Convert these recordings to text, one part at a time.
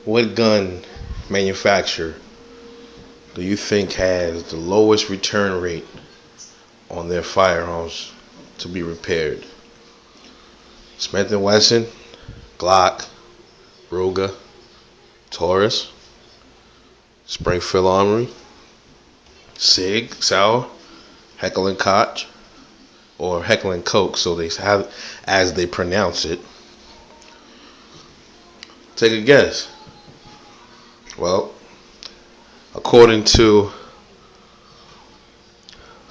What gun manufacturer do you think has the lowest return rate on their firearms to be repaired? Smith & Wesson, Glock, Ruger, Taurus, Springfield Armory, Sig Sauer, Heckler & Koch, or Heckler & Koch, so they have as they pronounce it. Take a guess. Well, according to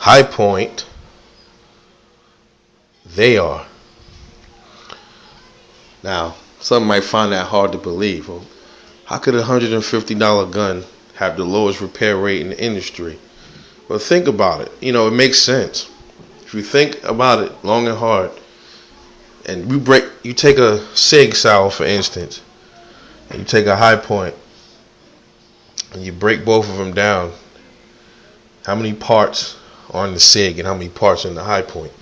Hipoint, they are. Now, some might find that hard to believe. Well, how could a $150 gun have the lowest repair rate in the industry? Well, think about it. It makes sense. If you think about it long and hard, and you take a Sig Sauer, for instance, and you take a Hipoint, and you break both of them down, how many parts are in the Sig and how many parts are in the Hipoint?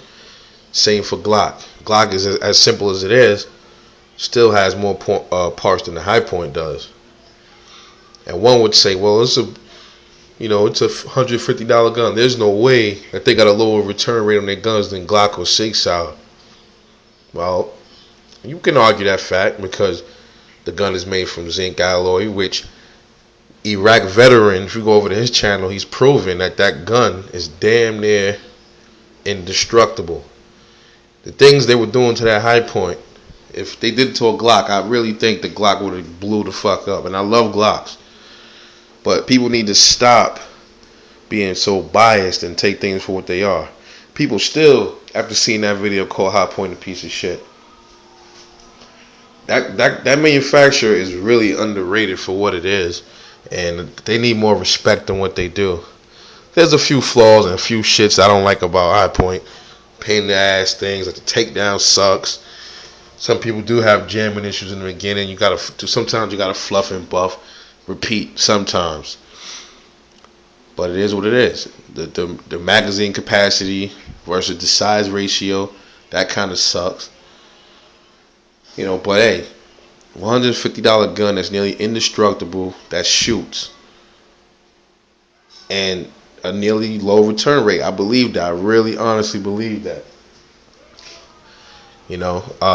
Same for Glock. Glock is as simple as it is, still has more parts than the Hipoint does. And one would say, well, it's a $150 gun. There's no way that they got a lower return rate on their guns than Glock or Sig Sauer. Well, you can argue that fact because the gun is made from zinc alloy, which Iraq veteran, if you go over to his channel, he's proven that gun is damn near indestructible. The things they were doing to that Hipoint, if they did it to a Glock, I really think the Glock would have blew the fuck up. And I love Glocks. But people need to stop being so biased and take things for what they are. People still, after seeing that video, call Hipoint a piece of shit. That manufacturer is really underrated for what it is. And they need more respect than what they do. There's a few flaws and a few shits I don't like about Hipoint. Pain in the ass things, like the takedown sucks. Some people do have jamming issues in the beginning. Sometimes you gotta fluff and buff, repeat sometimes. But it is what it is. The magazine capacity versus the size ratio, that kind of sucks. But hey, $150 gun that's nearly indestructible, that shoots, and a nearly low return rate. I believe that. I really honestly believe that.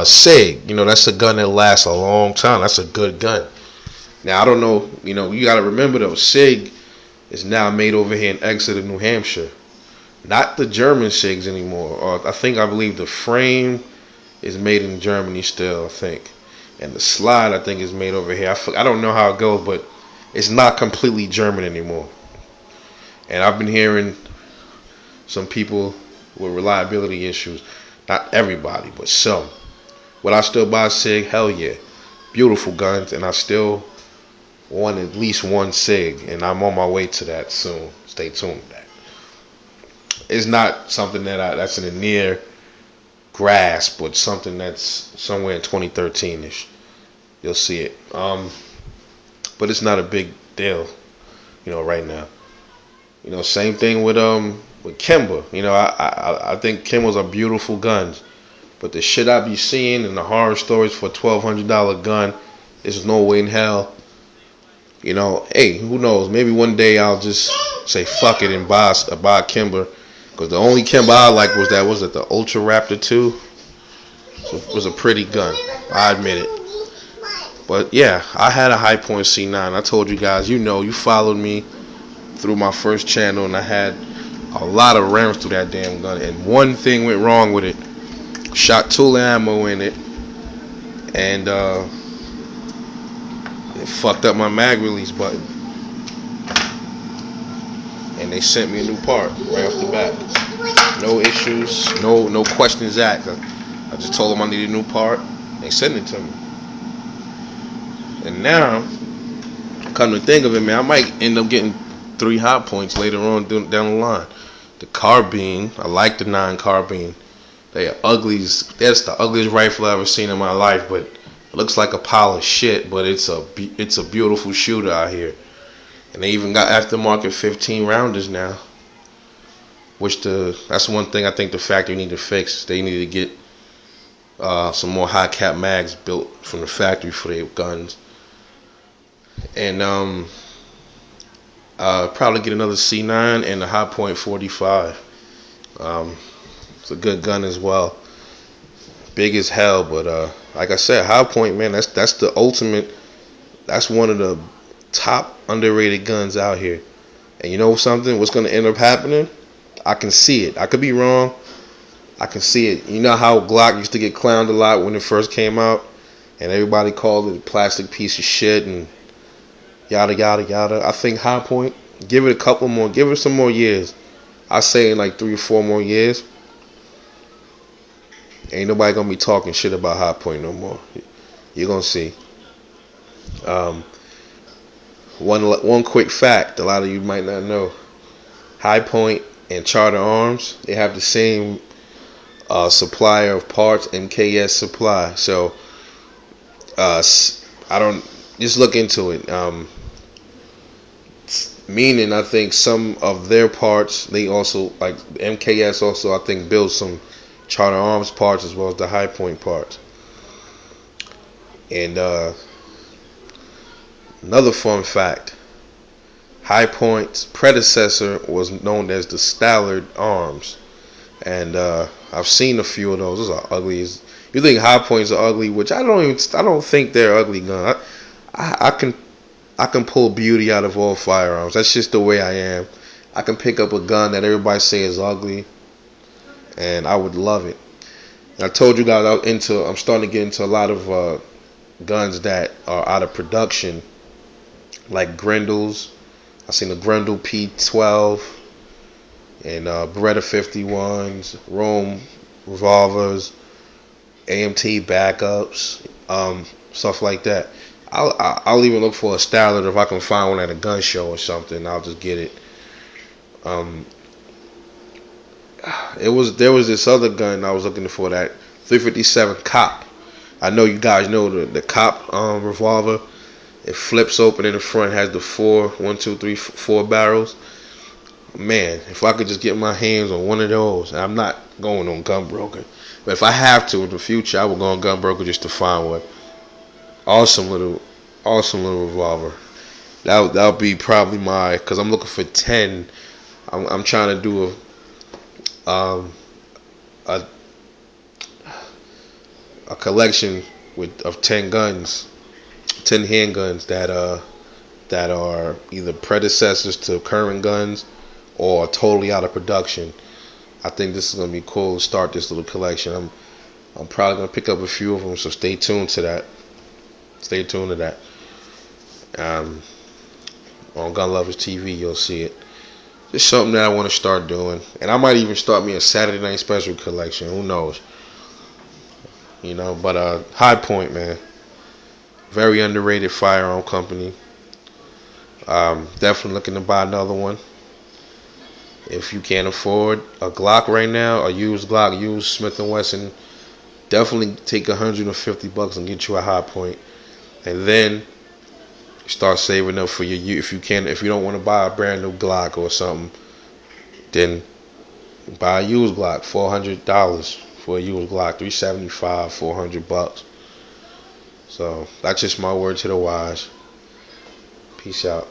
Sig, that's a gun that lasts a long time. That's a good gun. Now, I don't know, you got to remember though, Sig is now made over here in Exeter, New Hampshire. Not the German Sigs anymore. I believe the frame is made in Germany still, I think. And the slide, I think, is made over here. I don't know how it goes, but it's not completely German anymore. And I've been hearing some people with reliability issues. Not everybody, but some. Would I still buy a Sig? Hell yeah. Beautiful guns, and I still want at least one Sig, and I'm on my way to that soon. Stay tuned with that. It's not something that's in a near grasp, but something that's somewhere in 2013ish. You'll see it. But it's not a big deal, right now. Same thing with Kimber. I think Kimbers are beautiful guns, but the shit I be seeing and the horror stories for a $1,200 gun, there's no way in hell. Hey, who knows? Maybe one day I'll just say fuck it and buy a Kimber. Because the only Kimber I liked was the Ultra Raptor 2. It was a pretty gun. I admit it. But yeah, I had a Hipoint C9. I told you guys, you followed me through my first channel, and I had a lot of rounds through that damn gun. And one thing went wrong with it. Shot Tula ammo in it, and it fucked up my mag release button. And they sent me a new part right off the bat. No issues, no questions asked. I just told them I needed a new part. They sent it to me. And now, come to think of it, man, I might end up getting 3 Hipoints later on down the line. The carbine, I like the 9 carbine. They are uglies. That's the ugliest rifle I've ever seen in my life, but it looks like a pile of shit. But it's a beautiful shooter out here. And they even got aftermarket 15 rounders now. That's one thing I think the factory need to fix. They need to get some more high cap mags built from the factory for their guns. and probably get another C9 and a Hipoint 45. Um, it's a good gun as well. Big as hell, but like I said, Hipoint, man, that's the ultimate. That's one of the top underrated guns out here. And you know something? What's gonna end up happening? I can see it. I could be wrong. I can see it. You know how Glock used to get clowned a lot when it first came out, and everybody called it a plastic piece of shit and yada yada yada. I think Hipoint, give it a couple more, give it some more years. I say in like 3 or 4 more years, ain't nobody gonna be talking shit about Hipoint no more. You're gonna see. Um, one quick fact, a lot of you might not know: Hipoint and Charter Arms, they have the same supplier of parts, MKS Supply. So I don't just look into it. Meaning, I think some of their parts, they also like MKS. Also, I think builds some Charter Arms parts as well as the Hipoint parts. And another fun fact: Hipoint's predecessor was known as the Stallard Arms, and I've seen a few of those. Those are ugly. You think Hipoints are ugly, which I don't think they're ugly gun. I can pull beauty out of all firearms. That's just the way I am. I can pick up a gun that everybody say is ugly, and I would love it. And I told you guys I'm starting to get into a lot of guns that are out of production, like Grendels. I seen the Grendel P12 and Beretta 51s, Rome revolvers, AMT backups, stuff like that. I'll even look for a Stallard if I can find one at a gun show or something. I'll just get it. There was this other gun I was looking for, that 357 Cop. I know you guys know the Cop revolver. It flips open in the front, has the 4 barrels. Man, if I could just get my hands on one of those, I'm not going on Gunbroker, but if I have to in the future, I will go on Gunbroker just to find one. Awesome little revolver. That'll be probably cause I'm looking for 10. I'm trying to do a collection of 10 guns, 10 handguns that are either predecessors to current guns or totally out of production. I think this is gonna be cool to start this little collection. I'm probably gonna pick up a few of them, so stay tuned to that. Stay tuned to that. On Gun Lovers TV, you'll see it. Just something that I want to start doing, and I might even start me a Saturday Night Special collection. Who knows? You know, but Hipoint, man, very underrated firearm company. Definitely looking to buy another one. If you can't afford a Glock right now, a used Glock, used Smith & Wesson, definitely take $150 and get you a Hipoint, and then start saving up for your. If you don't want to buy a brand new Glock or something, then buy a used Glock. $400 for a used Glock, $375, $400. So that's just my word to the wise. Peace out.